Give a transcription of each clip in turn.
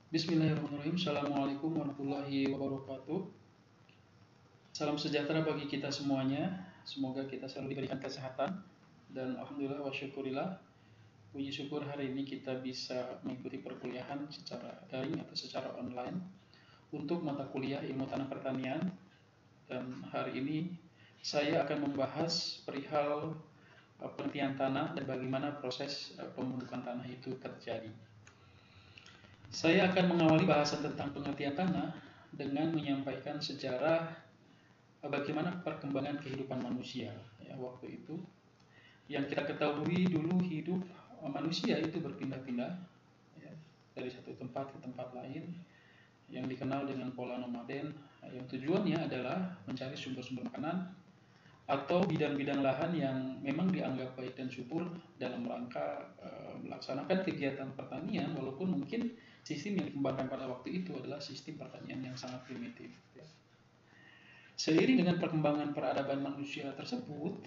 Bismillahirrahmanirrahim. Assalamualaikum warahmatullahi wabarakatuh. Salam sejahtera bagi kita semuanya. Semoga kita selalu diberikan kesehatan. Dan alhamdulillah wa syukurillah, puji syukur hari ini kita bisa mengikuti perkuliahan secara daring atau secara online untuk mata kuliah ilmu tanah pertanian. Dan hari ini saya akan membahas perihal penelitian tanah dan bagaimana proses pembentukan tanah itu terjadi. Saya akan mengawali bahasan tentang pengertian tanah dengan menyampaikan sejarah bagaimana perkembangan kehidupan manusia ya, waktu itu. Yang kita ketahui dulu hidup manusia itu berpindah-pindah ya, dari satu tempat ke tempat lain yang dikenal dengan pola nomaden, yang tujuannya adalah mencari sumber-sumber makanan atau bidang-bidang lahan yang memang dianggap baik dan subur dalam rangka melaksanakan kegiatan pertanian, walaupun mungkin sistem yang dikembangkan pada waktu itu adalah sistem pertanian yang sangat primitif. Ya. Seiring dengan perkembangan peradaban manusia tersebut,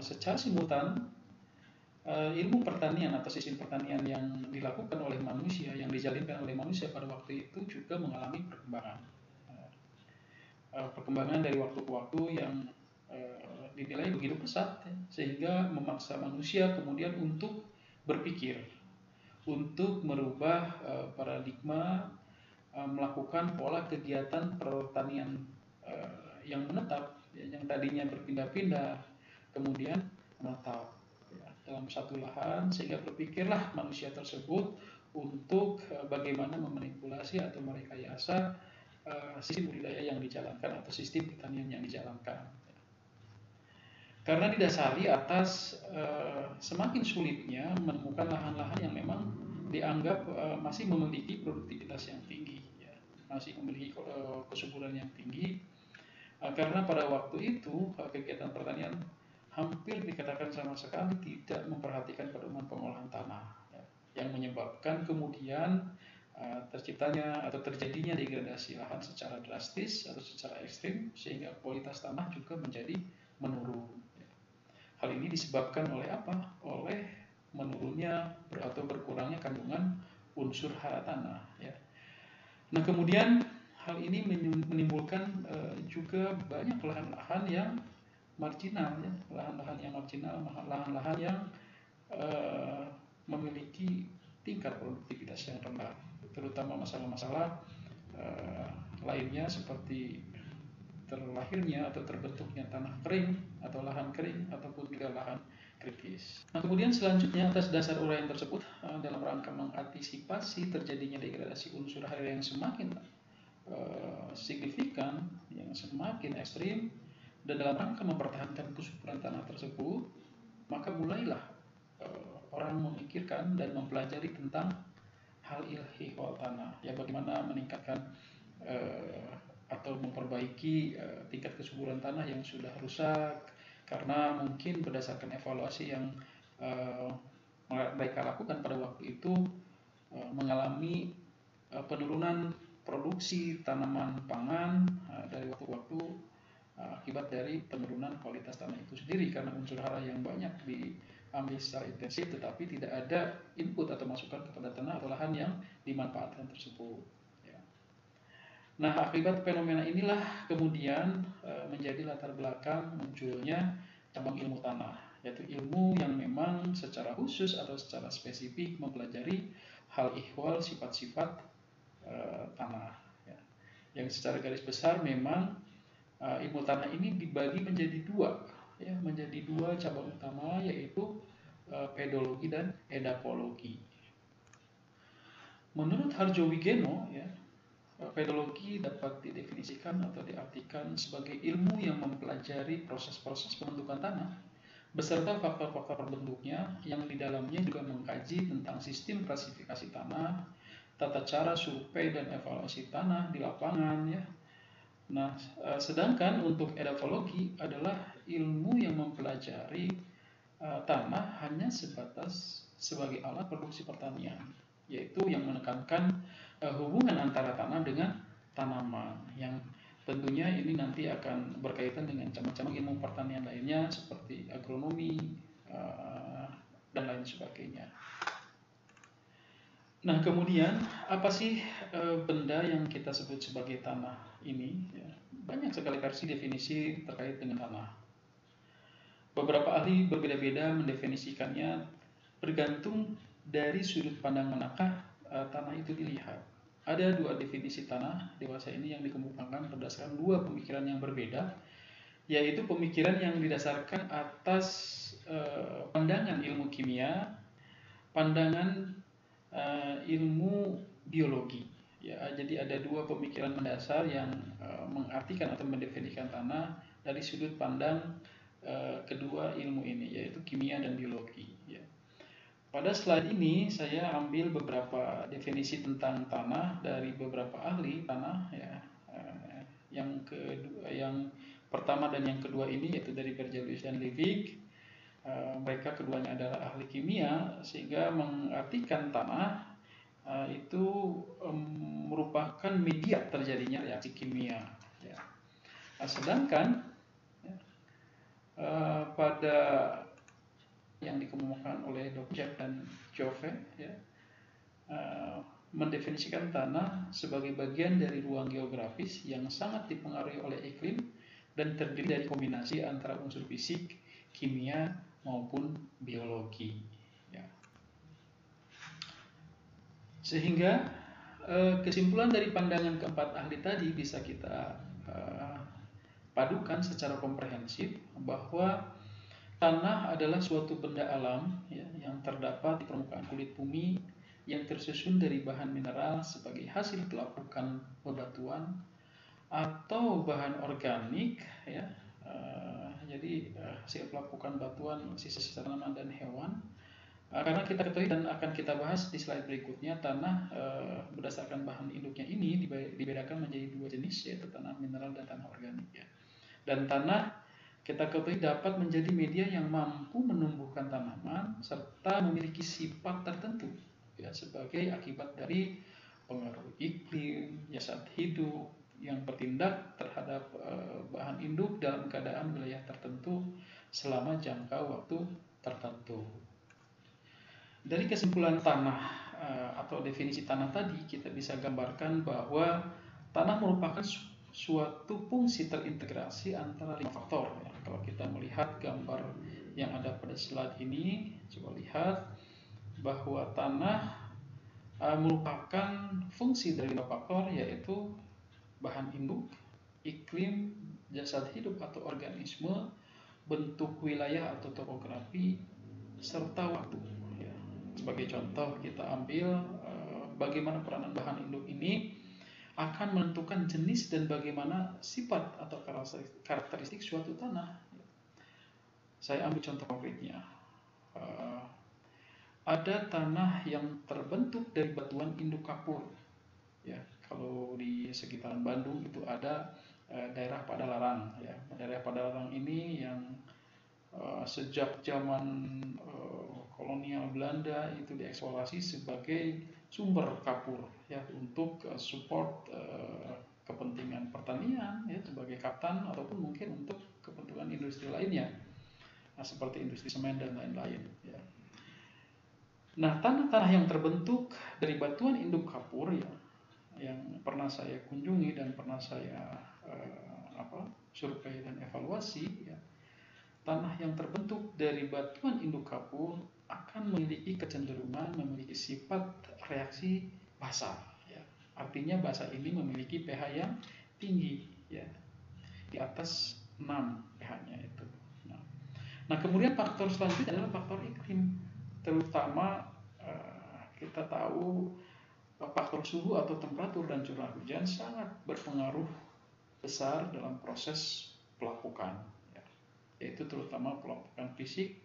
secara simultan ilmu pertanian atau sistem pertanian yang dilakukan oleh manusia, yang dijalinkan oleh manusia pada waktu itu juga mengalami perkembangan. Perkembangan dari waktu ke waktu yang dinilai begitu pesat, sehingga memaksa manusia kemudian untuk berpikir, untuk merubah paradigma, melakukan pola kegiatan pertanian yang menetap, yang tadinya berpindah-pindah, kemudian menetap dalam satu lahan, sehingga berpikirlah manusia tersebut untuk bagaimana memanipulasi atau merekayasa sistem budidaya yang dijalankan atau sistem pertanian yang dijalankan. Karena didasari atas semakin sulitnya menemukan lahan-lahan yang memang dianggap masih memiliki produktivitas yang tinggi, ya, masih memiliki kesuburan yang tinggi, karena pada waktu itu kegiatan pertanian hampir dikatakan sama sekali tidak memperhatikan pedoman pengolahan tanah, ya, yang menyebabkan kemudian terciptanya atau terjadinya degradasi lahan secara drastis atau secara ekstrim, sehingga kualitas tanah juga menjadi menurun. Hal ini disebabkan oleh apa? Oleh menurunnya atau berkurangnya kandungan unsur hara tanah. Ya. Nah, kemudian hal ini menimbulkan juga banyak lahan-lahan yang marginal, ya, lahan-lahan yang marginal, lahan-lahan yang memiliki tingkat produktivitas yang rendah, terutama masalah-masalah lainnya seperti terlahirnya atau terbentuknya tanah kering atau lahan kering ataupun juga lahan kritis. Nah, kemudian selanjutnya atas dasar uraian tersebut dalam rangka mengantisipasi terjadinya degradasi unsur hara yang semakin signifikan, yang semakin ekstrim, dan dalam rangka mempertahankan kesuburan tanah tersebut, maka mulailah orang memikirkan dan mempelajari tentang hal ihwal tanah, ya, bagaimana meningkatkan atau memperbaiki tingkat kesuburan tanah yang sudah rusak, karena mungkin berdasarkan evaluasi yang mereka lakukan pada waktu itu mengalami penurunan produksi tanaman pangan dari waktu ke waktu akibat dari penurunan kualitas tanah itu sendiri, karena unsur hara yang banyak diambil secara intensif tetapi tidak ada input atau masukan kepada tanah atau lahan yang dimanfaatkan tersebut. Nah, akibat fenomena inilah kemudian menjadi latar belakang munculnya cabang ilmu tanah, yaitu ilmu yang memang secara khusus atau secara spesifik mempelajari hal ihwal sifat-sifat tanah. Ya. Yang secara garis besar memang ilmu tanah ini dibagi menjadi dua, ya, menjadi dua cabang utama, yaitu pedologi dan edapologi. Menurut Harjowigeno, ya, pedologi dapat didefinisikan atau diartikan sebagai ilmu yang mempelajari proses-proses pembentukan tanah beserta faktor-faktor pembentuknya, yang di dalamnya juga mengkaji tentang sistem klasifikasi tanah, tata cara survei dan evaluasi tanah di lapangan, ya. Nah, sedangkan untuk edapologi adalah ilmu yang mempelajari tanah hanya sebatas sebagai alat produksi pertanian, yaitu yang menekankan hubungan antara tanah dengan tanaman, yang tentunya ini nanti akan berkaitan dengan cabang-cabang ilmu pertanian lainnya seperti agronomi dan lain sebagainya. Nah, kemudian apa sih benda yang kita sebut sebagai tanah ini? Ya, banyak sekali versi definisi terkait dengan tanah. Beberapa ahli berbeda-beda mendefinisikannya bergantung dari sudut pandang manakah tanah itu dilihat. Ada dua definisi tanah dewasa ini yang dikemukakan berdasarkan dua pemikiran yang berbeda, yaitu pemikiran yang didasarkan atas pandangan ilmu kimia, pandangan ilmu biologi. Ya, jadi ada dua pemikiran mendasar yang mengartikan atau mendefinisikan tanah dari sudut pandang kedua ilmu ini, yaitu kimia dan biologi. Ya. Pada slide ini saya ambil beberapa definisi tentang tanah dari beberapa ahli tanah. Ya. Yang pertama dan yang kedua ini yaitu dari Berzelius dan Liebig. Mereka keduanya adalah ahli kimia, sehingga mengartikan tanah itu merupakan media terjadinya reaksi kimia. Ya. Sedangkan pada yang dikemukakan oleh Dr. Jack dan Jove, ya, mendefinisikan tanah sebagai bagian dari ruang geografis yang sangat dipengaruhi oleh iklim dan terdiri dari kombinasi antara unsur fisik, kimia maupun biologi. Ya. Sehingga kesimpulan dari pandangan keempat ahli tadi bisa kita padukan secara komprehensif bahwa tanah adalah suatu benda alam ya, yang terdapat di permukaan kulit bumi yang tersusun dari bahan mineral sebagai hasil pelapukan bebatuan atau bahan organik ya. Jadi hasil pelapukan batuan sisa-sisa tanaman dan hewan. Karena kita ketahui dan akan kita bahas di slide berikutnya, tanah berdasarkan bahan induknya ini dibedakan menjadi dua jenis, yaitu tanah mineral dan tanah organik ya. Dan tanah kita ketahui dapat menjadi media yang mampu menumbuhkan tanaman serta memiliki sifat tertentu ya, sebagai akibat dari pengaruh iklim, jasad hidup yang bertindak terhadap bahan induk dalam keadaan wilayah tertentu selama jangka waktu tertentu. Dari kesimpulan tanah atau definisi tanah tadi, kita bisa gambarkan bahwa tanah merupakan suatu fungsi terintegrasi antara 5 faktor. Ya. Kalau kita melihat gambar yang ada pada slide ini, coba lihat bahwa tanah merupakan fungsi dari 5 faktor, yaitu bahan induk, iklim, jasad hidup atau organisme, bentuk wilayah atau topografi, serta waktu. Ya. Sebagai contoh, kita ambil bagaimana peranan bahan induk ini akan menentukan jenis dan bagaimana sifat atau karakteristik suatu tanah. Saya ambil contoh konkretnya. Ada tanah yang terbentuk dari batuan induk kapur. Ya, kalau di sekitaran Bandung itu ada daerah Padalarang. Ya, daerah Padalarang ini yang sejak zaman kolonial Belanda itu dieksplorasi sebagai sumber kapur ya, untuk support kepentingan pertanian ya, sebagai kaftan ataupun mungkin untuk kepentingan industri lainnya seperti industri semen dan lain-lain ya. Nah, tanah-tanah yang terbentuk dari batuan induk kapur ya, yang pernah saya kunjungi dan pernah saya survei dan evaluasi ya, tanah yang terbentuk dari batuan induk kapur akan memiliki kecenderungan memiliki sifat reaksi basa. Ya. Artinya basa ini memiliki pH yang tinggi, ya, di atas 6 pH-nya itu. Nah, kemudian faktor selanjutnya adalah faktor iklim, terutama kita tahu faktor suhu atau temperatur dan curah hujan sangat berpengaruh besar dalam proses pelapukan. Yaitu terutama pelapukan fisik,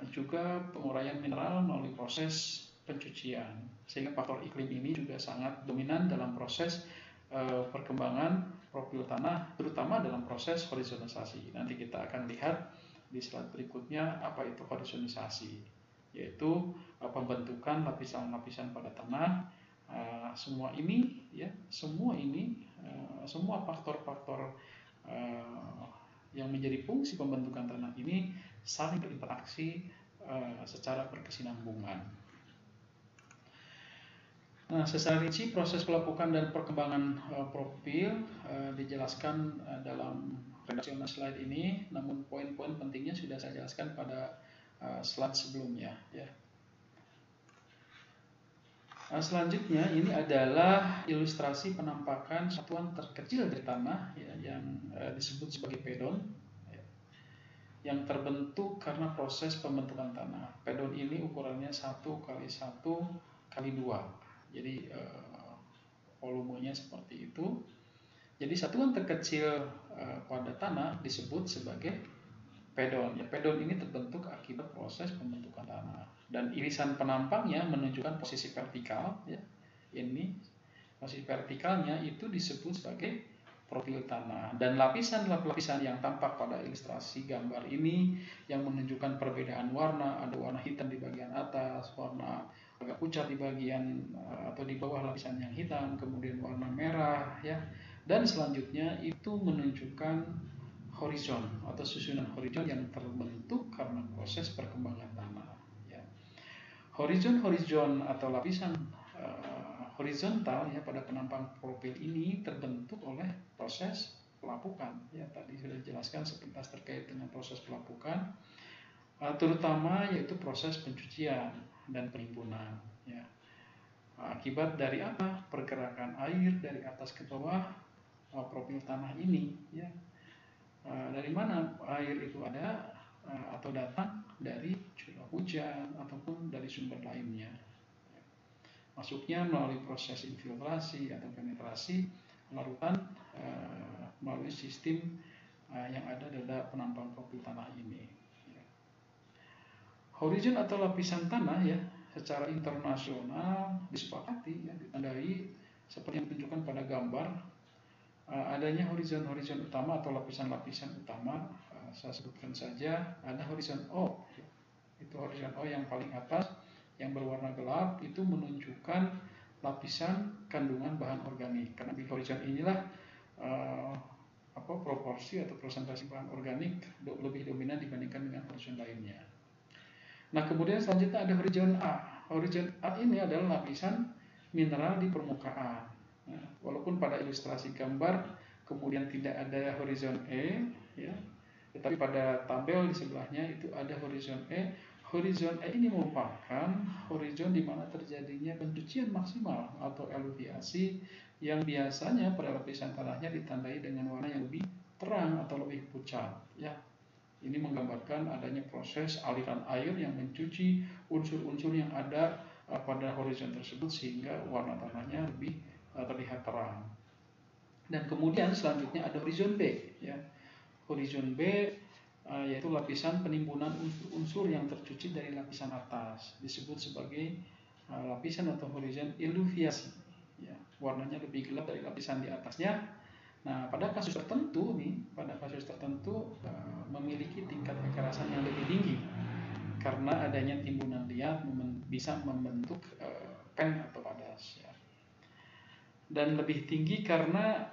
juga penguraian mineral melalui proses pencucian. Sehingga faktor iklim ini juga sangat dominan dalam proses perkembangan profil tanah, terutama dalam proses horizonisasi. Nanti kita akan lihat di slide berikutnya apa itu horizonisasi, yaitu pembentukan lapisan-lapisan pada tanah. Semua faktor-faktor yang menjadi fungsi pembentukan tanah ini saling berinteraksi secara berkesinambungan. Nah, secara rinci proses pelapukan dan perkembangan profil dijelaskan dalam redaksional slide ini, namun poin-poin pentingnya sudah saya jelaskan pada slide sebelumnya. Ya. Selanjutnya ini adalah ilustrasi penampakan satuan terkecil dari tanah ya, yang disebut sebagai pedon ya, yang terbentuk karena proses pembentukan tanah. Pedon ini ukurannya 1 kali 1 kali 2. Jadi volumenya seperti itu. Jadi satuan terkecil pada tanah disebut sebagai pedon. Ya, pedon ini terbentuk akibat proses pembentukan tanah. Dan irisan penampangnya menunjukkan posisi vertikal. Ya. Ini posisi vertikalnya itu disebut sebagai profil tanah. Dan lapisan-lapisan yang tampak pada ilustrasi gambar ini yang menunjukkan perbedaan warna, ada warna hitam di bagian atas, warna agak pucat di bagian atau di bawah lapisan yang hitam, kemudian warna merah ya. Dan selanjutnya itu menunjukkan horizon atau susunan horizon yang terbentuk karena proses perkembangan tanah ya. Horizon atau lapisan horizontal ya pada penampang profil ini terbentuk oleh proses pelapukan ya, tadi sudah dijelaskan sepintas terkait dengan proses pelapukan terutama yaitu proses pencucian dan penimbunan ya. Akibat dari apa? Pergerakan air dari atas ke bawah profil tanah ini ya. Dari mana air itu ada atau datang? Dari curah hujan ataupun dari sumber lainnya. Masuknya melalui proses infiltrasi atau penetrasi larutan melalui sistem yang ada pada penampang profil tanah ini. Horizon atau lapisan tanah ya secara internasional disepakati ya, ditandai seperti yang ditunjukkan pada gambar adanya horizon utama atau lapisan-lapisan utama. Saya sebutkan saja ada horizon O ya. Itu horizon O yang paling atas yang berwarna gelap itu menunjukkan lapisan kandungan bahan organik, karena di horizon inilah proporsi atau persentase bahan organik lebih dominan dibandingkan dengan horizon lainnya. Nah, kemudian selanjutnya ada horizon A. Horizon A ini adalah lapisan mineral di permukaan. Nah, walaupun pada ilustrasi gambar kemudian tidak ada horizon E, ya, tetapi pada tabel di sebelahnya itu ada horizon E. Horizon E ini merupakan horizon di mana terjadinya pencucian maksimal atau eluviasi yang biasanya pada lapisan tanahnya ditandai dengan warna yang lebih terang atau lebih pucat. Ya. Ini menggambarkan adanya proses aliran air yang mencuci unsur-unsur yang ada pada horizon tersebut sehingga warna tanahnya lebih terlihat terang. Dan kemudian selanjutnya ada horizon B. Ya. Horizon B yaitu lapisan penimbunan unsur-unsur yang tercuci dari lapisan atas, disebut sebagai lapisan atau horizon eluviasi. Ya. Warnanya lebih gelap dari lapisan di atasnya. Nah, pada kasus tertentu memiliki tingkat kekerasan yang lebih tinggi karena adanya timbunan liat bisa membentuk pen atau padas ya. Dan lebih tinggi karena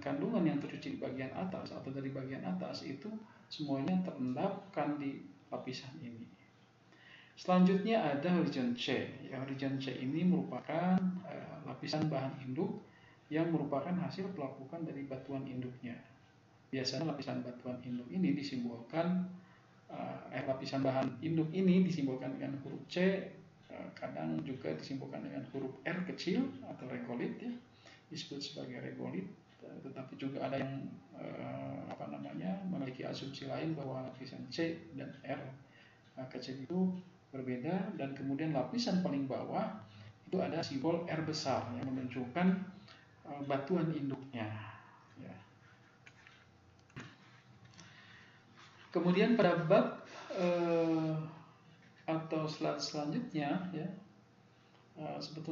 kandungan yang tercuci di bagian atas atau dari bagian atas itu semuanya terendapkan di lapisan ini. Selanjutnya ada horizon C. Ya, horizon C ini merupakan lapisan bahan induk yang merupakan hasil pelapukan dari batuan induknya. Biasanya lapisan batuan induk ini disimbolkan lapisan bahan induk ini disimbolkan dengan huruf C, kadang juga disimbolkan dengan huruf R kecil atau regolit ya, disebut sebagai regolit. Tetapi juga ada yang memiliki asumsi lain bahwa lapisan C dan R kecil itu berbeda, dan kemudian lapisan paling bawah itu ada simbol R besar yang menunjukkan batuan induknya ya. Kemudian pada bab atau slide selanjutnya ya,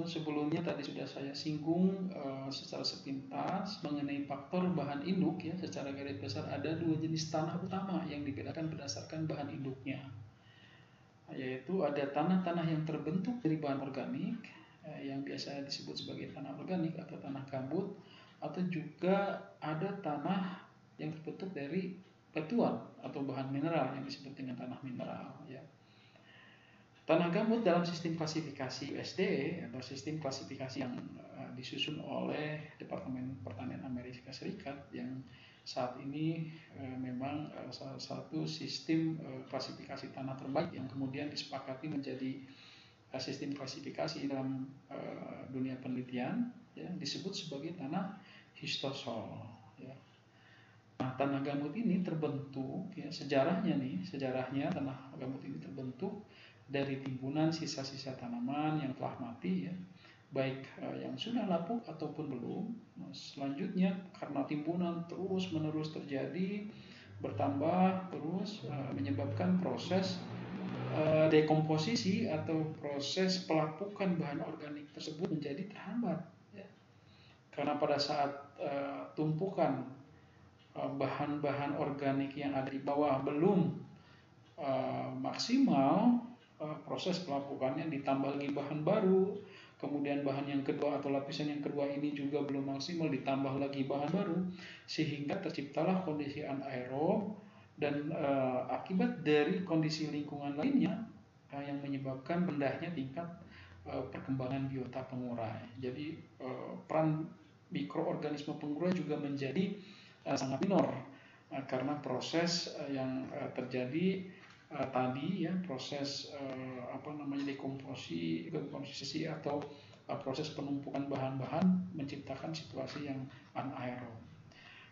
sebelumnya tadi sudah saya singgung secara sepintas mengenai faktor bahan induk ya. Secara garis besar ada dua jenis tanah utama yang dibedakan berdasarkan bahan induknya, yaitu ada tanah-tanah yang terbentuk dari bahan organik yang biasa disebut sebagai tanah organik atau tanah gambut, atau juga ada tanah yang terbentuk dari batuan atau bahan mineral yang disebut dengan tanah mineral ya. Tanah gambut dalam sistem klasifikasi USDA atau sistem klasifikasi yang disusun oleh Departemen Pertanian Amerika Serikat yang saat ini memang salah satu sistem klasifikasi tanah terbaik yang kemudian disepakati menjadi sistem klasifikasi dalam dunia penelitian, ya, disebut sebagai tanah histosol. Ya. Nah, tanah gambut ini terbentuk, ya, sejarahnya tanah gambut ini terbentuk dari timbunan sisa-sisa tanaman yang telah mati, ya, baik yang sudah lapuk ataupun belum. Nah, selanjutnya karena timbunan terus-menerus terjadi, bertambah terus, menyebabkan proses dekomposisi atau proses pelapukan bahan organik tersebut menjadi terhambat, ya. Karena pada saat tumpukan bahan-bahan organik yang ada di bawah belum maksimal, proses pelapukannya, ditambah lagi bahan baru, kemudian bahan yang kedua atau lapisan yang kedua ini juga belum maksimal, ditambah lagi bahan baru, sehingga terciptalah kondisi anaerob dan akibat dari kondisi lingkungan lainnya yang menyebabkan rendahnya tingkat perkembangan biota pengurai. Jadi peran mikroorganisme pengurai juga menjadi sangat minor karena proses yang terjadi tadi, ya, proses dekomposisi atau proses penumpukan bahan-bahan menciptakan situasi yang anaerob.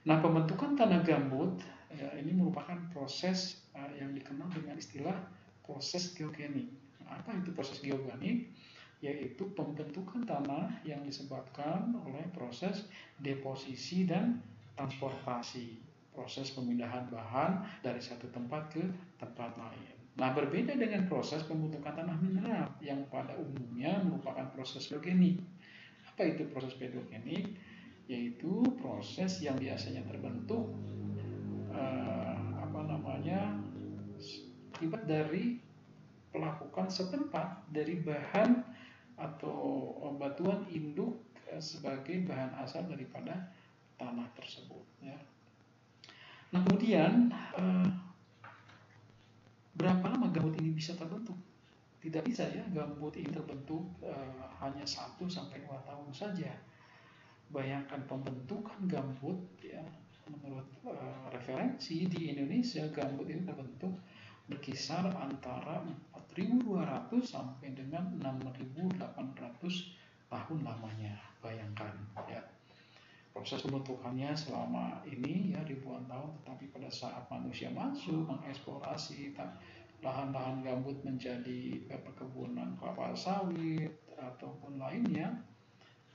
Nah, pembentukan tanah gambut, ya, ini merupakan proses yang dikenal dengan istilah proses geogenik. Nah, apa itu proses geogenik? Yaitu pembentukan tanah yang disebabkan oleh proses deposisi dan transportasi, proses pemindahan bahan dari satu tempat ke tempat lain. Nah, berbeda dengan proses pembentukan tanah mineral yang pada umumnya merupakan proses geogenik. Apa itu proses geogenik? Yaitu proses yang biasanya terbentuk akibat dari pelapukan setempat dari bahan atau batuan induk sebagai bahan asal daripada tanah tersebut, ya. Nah, kemudian berapa lama gambut ini bisa terbentuk? Tidak bisa, ya, gambut ini terbentuk hanya 1 sampai 2 tahun saja. Bayangkan pembentukan gambut, ya, menurut referensi di Indonesia gambut ini terbentuk berkisar antara 4.200 sampai dengan 6.800 tahun lamanya. Bayangkan, ya, proses pembentukannya selama ini, ya, ribuan tahun, tetapi pada saat manusia masuk mengeksplorasi lahan-lahan gambut menjadi perkebunan kelapa sawit ataupun lainnya,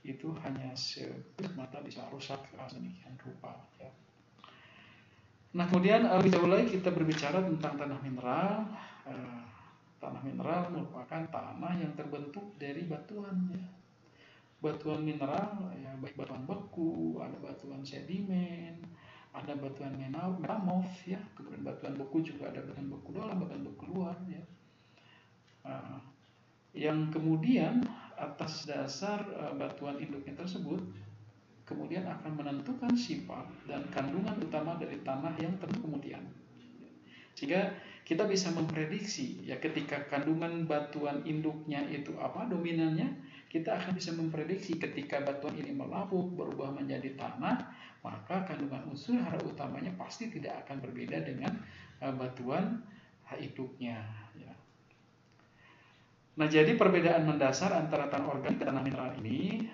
itu hanya sekelip mata bisa rusak sedemikian rupa, ya. Nah, kemudian lebih jauh lagi kita berbicara tentang tanah mineral. Tanah mineral merupakan tanah yang terbentuk dari batuan, ya. Batuan mineral, ya, baik batuan beku, ada batuan sedimen, ada batuan metamorf, ya. Kemudian batuan beku juga ada batuan beku dalam, batuan beku luar, ya. Yang kemudian atas dasar batuan induknya tersebut kemudian akan menentukan sifat dan kandungan utama dari tanah yang terbentuk kemudian. Sehingga kita bisa memprediksi, ya, ketika kandungan batuan induknya itu apa dominannya, kita akan bisa memprediksi ketika batuan ini melapuk berubah menjadi tanah, maka kandungan unsur hara utamanya pasti tidak akan berbeda dengan batuan induknya, ya. Nah, jadi perbedaan mendasar antara tanah organik dan tanah mineral ini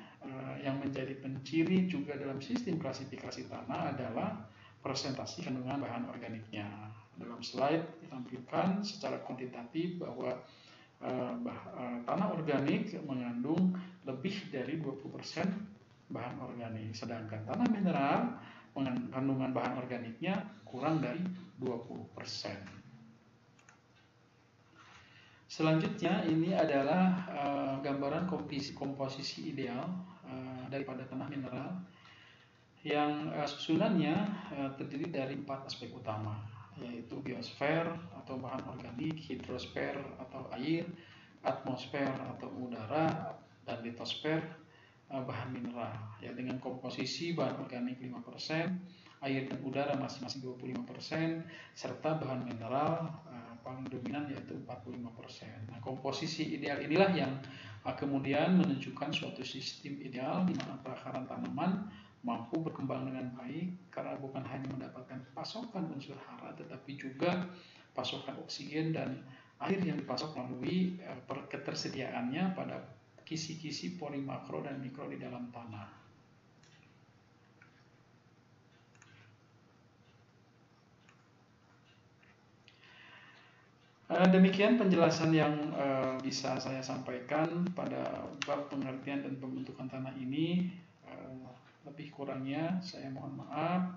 yang menjadi penciri juga dalam sistem klasifikasi tanah adalah presentasi kandungan bahan organiknya. Dalam slide ditampilkan secara kuantitatif bahwa tanah organik mengandung lebih dari 20% bahan organik, sedangkan tanah mineral kandungan bahan organiknya kurang dari 20%. Selanjutnya ini adalah gambaran komposisi ideal daripada tanah mineral yang susunannya terdiri dari 4 aspek utama, yaitu biosfer atau bahan organik, hidrosfer atau air, atmosfer atau udara, dan litosfer bahan mineral, ya, dengan komposisi bahan organik 5%, air dan udara masing-masing 25%, serta bahan mineral paling dominan yaitu 45%. Nah, komposisi ideal inilah yang kemudian menunjukkan suatu sistem ideal di mana perakaran tanaman mampu berkembang dengan baik karena bukan hanya mendapatkan pasokan unsur hara tetapi juga pasokan oksigen dan air yang dipasok melalui ketersediaannya pada kisi-kisi pori makro dan mikro di dalam tanah. Demikian penjelasan yang bisa saya sampaikan pada bab pengertian dan pembentukan tanah ini. Lebih kurangnya saya mohon maaf.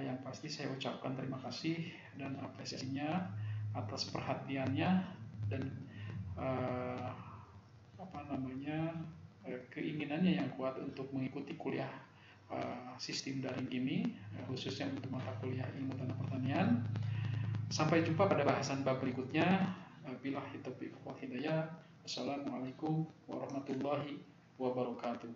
Yang pasti saya ucapkan terima kasih dan apresiasinya atas perhatiannya dan keinginannya yang kuat untuk mengikuti kuliah sistem daring ini, khususnya untuk mata kuliah ilmu tanah pertanian. Sampai jumpa pada bahasan bab berikutnya. Billahi taufiq wal hidayah. Assalamualaikum warahmatullahi wabarakatuh.